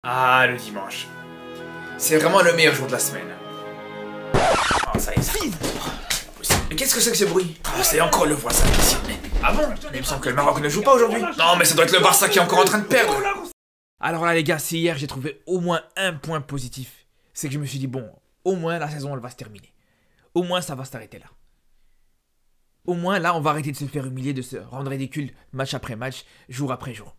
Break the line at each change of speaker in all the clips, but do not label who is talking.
Ah, le dimanche. C'est vraiment le meilleur jour de la semaine. Oh, ça y est, ça. Mais qu'est-ce que c'est que ce bruit? Oh, c'est encore le voisin ici. Ah bon? Mais il me semble que le Maroc ne joue pas aujourd'hui. Non, mais ça doit être le Barça qui est encore en train de perdre. Alors là, les gars, si hier j'ai trouvé au moins un point positif, c'est que je me suis dit, bon, au moins la saison elle va se terminer. Au moins ça va s'arrêter là. Au moins là, on va arrêter de se faire humilier, de se rendre ridicule match après match, jour après jour.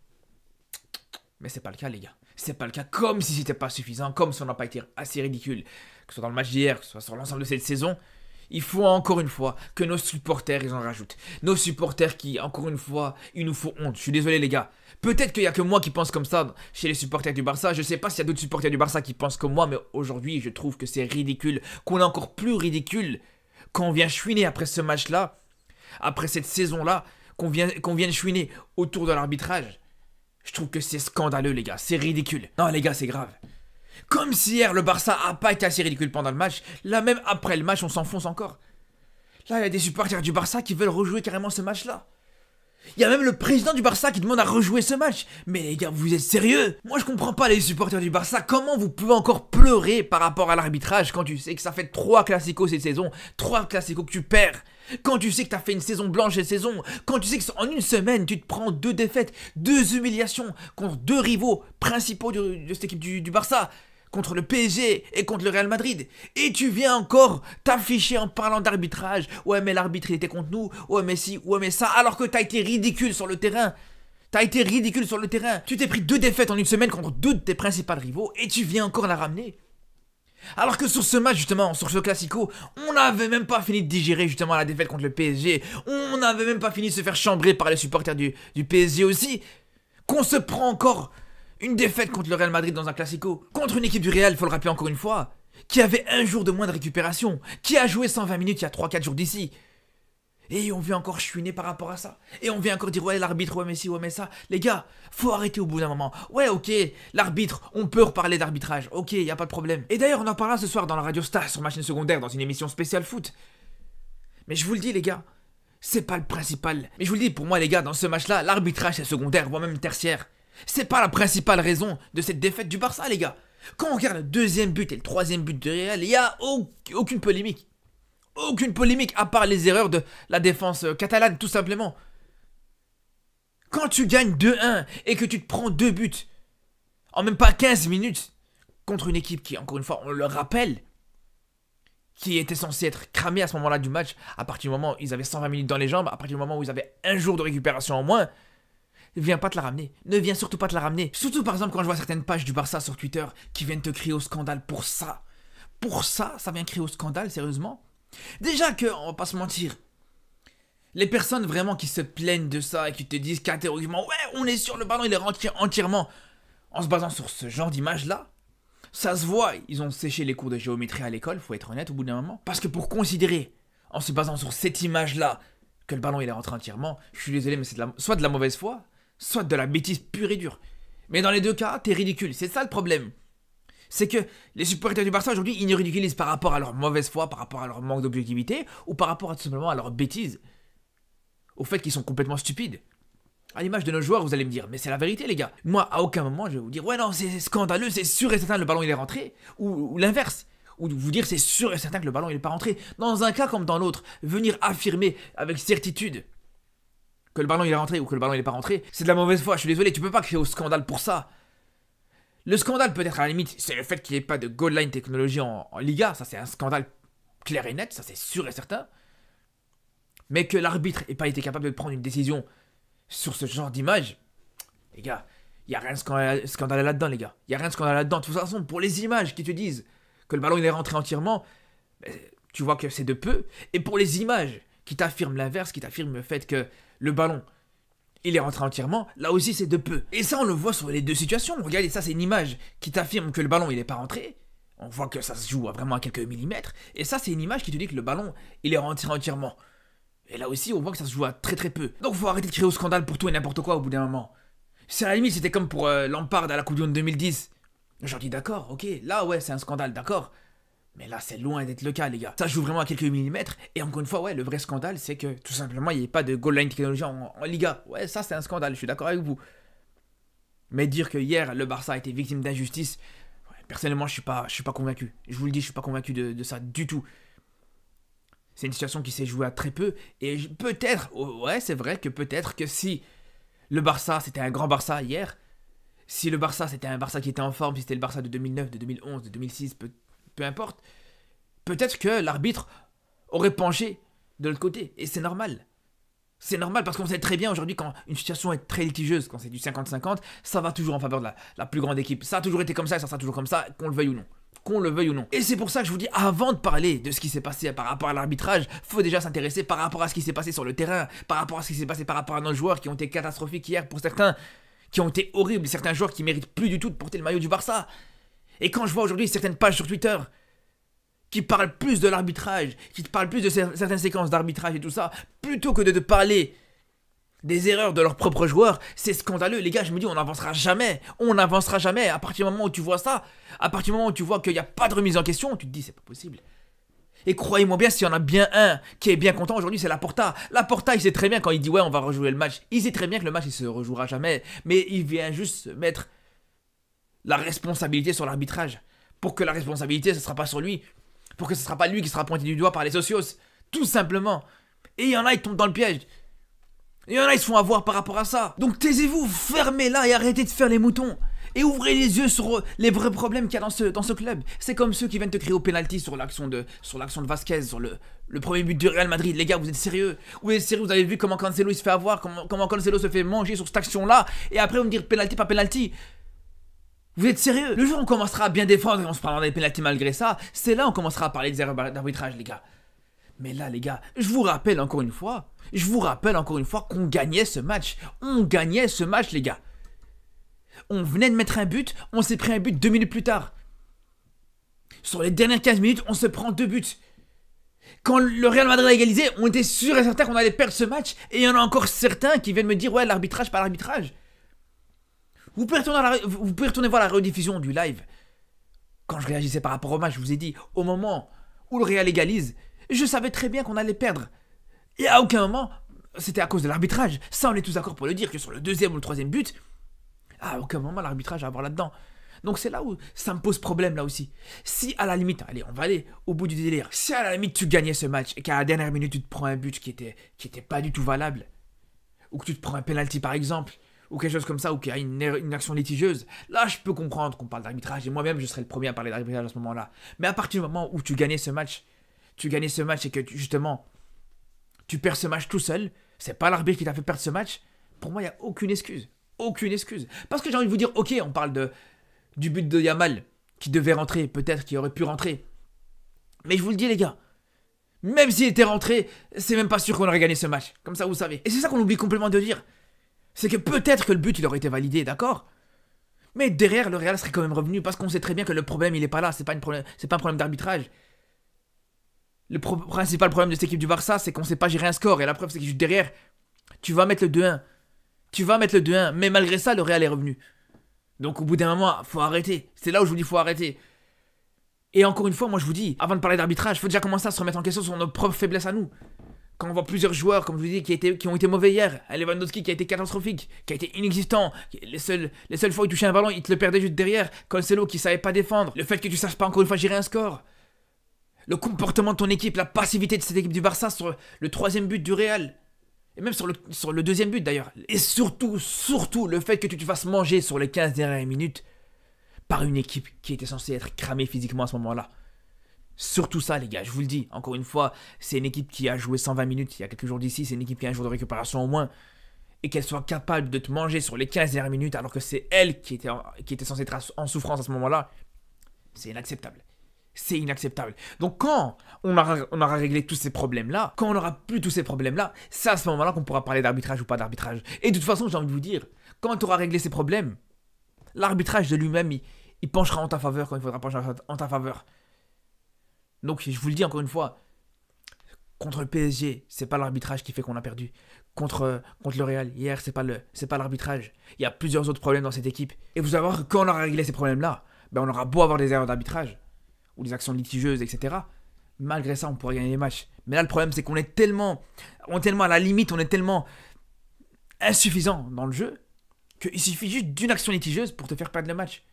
Mais c'est pas le cas, les gars. C'est pas le cas, comme si c'était pas suffisant, comme si on n'a pas été assez ridicule, que ce soit dans le match d'hier, que ce soit sur l'ensemble de cette saison. Il faut encore une fois que nos supporters, ils en rajoutent. Nos supporters qui, encore une fois, ils nous font honte. Je suis désolé, les gars. Peut-être qu'il n'y a que moi qui pense comme ça chez les supporters du Barça. Je sais pas s'il y a d'autres supporters du Barça qui pensent comme moi, mais aujourd'hui, je trouve que c'est ridicule. Qu'on est encore plus ridicule quand on vient chouiner après ce match-là, après cette saison-là, qu'on vienne chouiner autour de l'arbitrage. Je trouve que c'est scandaleux, les gars. C'est ridicule. Non, les gars, c'est grave. Comme si hier, le Barça a pas été assez ridicule pendant le match. Là, même après le match, on s'enfonce encore. Là, il y a des supporters du Barça qui veulent rejouer carrément ce match-là. Il y a même le président du Barça qui demande à rejouer ce match. Mais les gars, vous êtes sérieux? Moi, je comprends pas les supporters du Barça. Comment vous pouvez encore pleurer par rapport à l'arbitrage quand tu sais que ça fait 3 classicos cette saison, 3 classicos que tu perds? Quand tu sais que t'as fait une saison blanche cette saison, quand tu sais qu'en une semaine, tu te prends 2 défaites, 2 humiliations contre 2 rivaux principaux de cette équipe du Barça, contre le PSG et contre le Real Madrid. Et tu viens encore t'afficher en parlant d'arbitrage. Ouais, mais l'arbitre il était contre nous. Ouais, mais si, ouais, mais ça. Alors que t'as été ridicule sur le terrain. T'as été ridicule sur le terrain. Tu t'es pris 2 défaites en une semaine contre 2 de tes principaux rivaux et tu viens encore la ramener. Alors que sur ce match, justement, sur ce classico, on n'avait même pas fini de digérer justement la défaite contre le PSG. On n'avait même pas fini de se faire chambrer par les supporters du PSG aussi. Qu'on se prend encore une défaite contre le Real Madrid dans un classico. Contre une équipe du Real, faut le rappeler encore une fois, qui avait un jour de moins de récupération. Qui a joué 120 minutes il y a 3-4 jours d'ici. Et on vient encore chouiner par rapport à ça. Et on vient encore dire ouais l'arbitre, ouais mais si, ouais mais ça. Les gars, faut arrêter au bout d'un moment. Ouais ok, l'arbitre, on peut reparler d'arbitrage. Ok, y a pas de problème. Et d'ailleurs on en parlera ce soir dans la Radio Star sur ma chaîne secondaire dans une émission spéciale foot. Mais je vous le dis les gars, c'est pas le principal. Mais je vous le dis, pour moi les gars, dans ce match-là, l'arbitrage c'est secondaire, voire même tertiaire. C'est pas la principale raison de cette défaite du Barça les gars. Quand on regarde le 2e but et le 3e but de Real, il y a aucune polémique. Aucune polémique à part les erreurs de la défense catalane, tout simplement. Quand tu gagnes 2-1 et que tu te prends 2 buts en même pas 15 minutes contre une équipe qui, encore une fois, on le rappelle, qui était censée être cramée à ce moment-là du match, à partir du moment où ils avaient 120 minutes dans les jambes, à partir du moment où ils avaient un jour de récupération en moins, ne viens pas te la ramener. Ne viens surtout pas te la ramener. Surtout par exemple quand je vois certaines pages du Barça sur Twitter qui viennent te crier au scandale pour ça. Pour ça, ça vient crier au scandale, sérieusement? Déjà que, on va pas se mentir, les personnes vraiment qui se plaignent de ça et qui te disent catégoriquement ouais, on est sûr, le ballon il est rentré entièrement en se basant sur ce genre d'image là, ça se voit, ils ont séché les cours de géométrie à l'école, faut être honnête au bout d'un moment. Parce que pour considérer, en se basant sur cette image là, que le ballon il est rentré entièrement, je suis désolé mais c'est soit de la mauvaise foi, soit de la bêtise pure et dure. Mais dans les deux cas, t'es ridicule, c'est ça le problème. C'est que les supporters du Barça aujourd'hui, ils nous ridiculisent par rapport à leur mauvaise foi, par rapport à leur manque d'objectivité, ou par rapport tout simplement à leur bêtise. Au fait qu'ils sont complètement stupides. À l'image de nos joueurs, vous allez me dire, mais c'est la vérité les gars. Moi, à aucun moment, je vais vous dire, ouais non, c'est scandaleux, c'est sûr et certain le ballon il est rentré, ou l'inverse. Ou vous dire, c'est sûr et certain que le ballon il n'est pas rentré. Dans un cas comme dans l'autre, venir affirmer avec certitude que le ballon il est rentré ou que le ballon il n'est pas rentré, c'est de la mauvaise foi, je suis désolé, tu peux pas crier au scandale pour ça. Le scandale peut-être à la limite, c'est le fait qu'il n'y ait pas de goal line technologie en Liga, ça c'est un scandale clair et net, ça c'est sûr et certain. Mais que l'arbitre n'ait pas été capable de prendre une décision sur ce genre d'image, les gars, il n'y a rien de scandaleux là-dedans les gars, il n'y a rien de scandaleux là-dedans. De toute façon, pour les images qui te disent que le ballon il est rentré entièrement, tu vois que c'est de peu. Et pour les images qui t'affirment l'inverse, qui t'affirment le fait que le ballon il est rentré entièrement, là aussi c'est de peu. Et ça on le voit sur les deux situations. Regardez, ça c'est une image qui t'affirme que le ballon il n'est pas rentré. On voit que ça se joue à vraiment à quelques millimètres. Et ça c'est une image qui te dit que le ballon il est rentré entièrement. Et là aussi on voit que ça se joue à très très peu. Donc faut arrêter de crier au scandale pour tout et n'importe quoi au bout d'un moment. C'est à la limite c'était comme pour Lampard à la Coupe du Monde 2010. J'en dis d'accord, ok, là ouais c'est un scandale, d'accord. Mais là, c'est loin d'être le cas, les gars. Ça joue vraiment à quelques millimètres. Et encore une fois, ouais, le vrai scandale, c'est que tout simplement, il n'y ait pas de goal line technologie en Liga. Ouais, ça, c'est un scandale, je suis d'accord avec vous. Mais dire que hier, le Barça a été victime d'injustice, ouais, personnellement, je suis pas convaincu. Je vous le dis, je suis pas convaincu de ça du tout. C'est une situation qui s'est jouée à très peu. Et peut-être, ouais, c'est vrai que peut-être que si le Barça, c'était un grand Barça hier, si le Barça, c'était un Barça qui était en forme, si c'était le Barça de 2009, de 2011, de 2006, peu importe, peut-être que l'arbitre aurait penché de l'autre côté. Et c'est normal. C'est normal parce qu'on sait très bien aujourd'hui quand une situation est très litigieuse, quand c'est du 50-50, ça va toujours en faveur de la plus grande équipe. Ça a toujours été comme ça et ça sera toujours comme ça, qu'on le veuille ou non. Qu'on le veuille ou non. Et c'est pour ça que je vous dis, avant de parler de ce qui s'est passé par rapport à l'arbitrage, faut déjà s'intéresser par rapport à ce qui s'est passé sur le terrain, par rapport à ce qui s'est passé par rapport à nos joueurs qui ont été catastrophiques hier pour certains, qui ont été horribles, certains joueurs qui méritent plus du tout de porter le maillot du Barça. Et quand je vois aujourd'hui certaines pages sur Twitter qui parlent plus de l'arbitrage, qui te parlent plus de certaines séquences d'arbitrage et tout ça, plutôt que de te parler des erreurs de leurs propres joueurs, c'est scandaleux. Les gars, je me dis, on n'avancera jamais. On n'avancera jamais. À partir du moment où tu vois ça, à partir du moment où tu vois qu'il n'y a pas de remise en question, tu te dis, c'est pas possible. Et croyez-moi bien, s'il y en a bien un qui est bien content aujourd'hui, c'est Laporta. Laporta, il sait très bien quand il dit, ouais, on va rejouer le match. Il sait très bien que le match, il se rejouera jamais. Mais il vient juste mettre la responsabilité sur l'arbitrage. Pour que la responsabilité, ce ne sera pas sur lui. Pour que ce ne sera pas lui qui sera pointé du doigt par les socios. Tout simplement. Et il y en a, ils tombent dans le piège. Il y en a, ils se font avoir par rapport à ça. Donc taisez-vous, fermez-la et arrêtez de faire les moutons. Et ouvrez les yeux sur les vrais problèmes qu'il y a dans ce club. C'est comme ceux qui viennent te crier au penalty sur l'action de Vasquez, sur le premier but du Real Madrid. Les gars, vous êtes sérieux? Vous êtes sérieux? Vous avez vu comment Cancelo il se fait avoir, comment Cancelo se fait manger sur cette action-là. Et après, vous me dire penalty, pas penalty. Vous êtes sérieux? Le jour où on commencera à bien défendre et on se prendra des pénaltys malgré ça, c'est là où on commencera à parler des erreurs d'arbitrage, les gars. Mais là, les gars, je vous rappelle encore une fois qu'on gagnait ce match. On gagnait ce match, les gars. On venait de mettre un but, on s'est pris un but 2 minutes plus tard. Sur les dernières 15 minutes, on se prend 2 buts. Quand le Real Madrid a égalisé, on était sûr et certain qu'on allait perdre ce match. Et il y en a encore certains qui viennent me dire, ouais, l'arbitrage, pas l'arbitrage. Vous pouvez retourner voir la rediffusion du live. Quand je réagissais par rapport au match, je vous ai dit, au moment où le Real égalise, je savais très bien qu'on allait perdre. Et à aucun moment, c'était à cause de l'arbitrage. Ça, on est tous d'accord pour le dire, que sur le deuxième ou le troisième but, à aucun moment l'arbitrage a à voir là-dedans. Donc c'est là où ça me pose problème là aussi. Si à la limite, allez, on va aller au bout du délire. Si à la limite tu gagnais ce match et qu'à la dernière minute tu te prends un but qui était pas du tout valable, ou que tu te prends un penalty par exemple, ou quelque chose comme ça, ou qu'il y a une action litigieuse, là je peux comprendre qu'on parle d'arbitrage, et moi-même je serais le premier à parler d'arbitrage à ce moment-là. Mais à partir du moment où tu gagnais ce match et que justement tu perds ce match tout seul, c'est pas l'arbitre qui t'a fait perdre ce match, pour moi il n'y a aucune excuse. Aucune excuse. Parce que j'ai envie de vous dire, ok, on parle du but de Yamal, qui devait rentrer, peut-être qu'il aurait pu rentrer. Mais je vous le dis les gars, même s'il était rentré, c'est même pas sûr qu'on aurait gagné ce match. Comme ça vous savez. Et c'est ça qu'on oublie complètement de dire. C'est que peut-être que le but il aurait été validé, d'accord? Mais derrière, le Real serait quand même revenu, parce qu'on sait très bien que le problème il est pas là, c'est pas un problème d'arbitrage. Le principal problème de cette équipe du Barça, c'est qu'on sait pas gérer un score. Et la preuve, c'est que juste derrière, tu vas mettre le 2-1. Mais malgré ça, le Real est revenu. Donc au bout d'un moment, faut arrêter. C'est là où je vous dis, faut arrêter. Et encore une fois, moi je vous dis, avant de parler d'arbitrage, faut déjà commencer à se remettre en question sur nos propres faiblesses à nous. Quand on voit plusieurs joueurs, comme je vous dis, qui ont été mauvais hier, Lewandowski qui a été catastrophique, qui a été inexistant, les seules fois où il touchait un ballon, il te le perdait juste derrière, Cancelo qui savait pas défendre, le fait que tu saches pas encore une fois gérer un score, le comportement de ton équipe, la passivité de cette équipe du Barça sur le troisième but du Real. Et même sur le deuxième but d'ailleurs. Et surtout, le fait que tu te fasses manger sur les 15 dernières minutes par une équipe qui était censée être cramée physiquement à ce moment-là. Surtout ça les gars, je vous le dis, encore une fois, c'est une équipe qui a joué 120 minutes il y a quelques jours d'ici, c'est une équipe qui a un jour de récupération au moins. Et qu'elle soit capable de te manger sur les 15 dernières minutes alors que c'est elle qui était censée être en souffrance à ce moment-là, c'est inacceptable. C'est inacceptable. Donc quand on aura réglé tous ces problèmes-là, quand on n'aura plus tous ces problèmes-là, c'est à ce moment-là qu'on pourra parler d'arbitrage ou pas d'arbitrage. Et de toute façon, j'ai envie de vous dire, quand tu auras réglé ces problèmes, l'arbitrage de lui-même, il penchera en ta faveur quand il faudra pencher en ta faveur. Donc je vous le dis encore une fois, contre le PSG, c'est pas l'arbitrage qui fait qu'on a perdu. Contre le Real, hier, c'est pas l'arbitrage. Il y a plusieurs autres problèmes dans cette équipe. Et vous allez voir que quand on aura réglé ces problèmes-là, ben on aura beau avoir des erreurs d'arbitrage, ou des actions litigieuses, etc. Malgré ça, on pourrait gagner les matchs. Mais là, le problème, c'est qu'on est tellement à la limite, on est tellement insuffisant dans le jeu, Qu'il suffit juste d'une action litigieuse pour te faire perdre le match.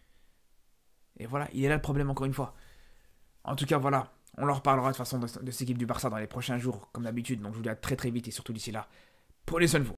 Et voilà, il est là le problème encore une fois. En tout cas, voilà, on leur reparlera de toute façon de cette équipe du Barça dans les prochains jours, comme d'habitude. Donc je vous dis à très très vite et surtout d'ici là, prenez soin de vous.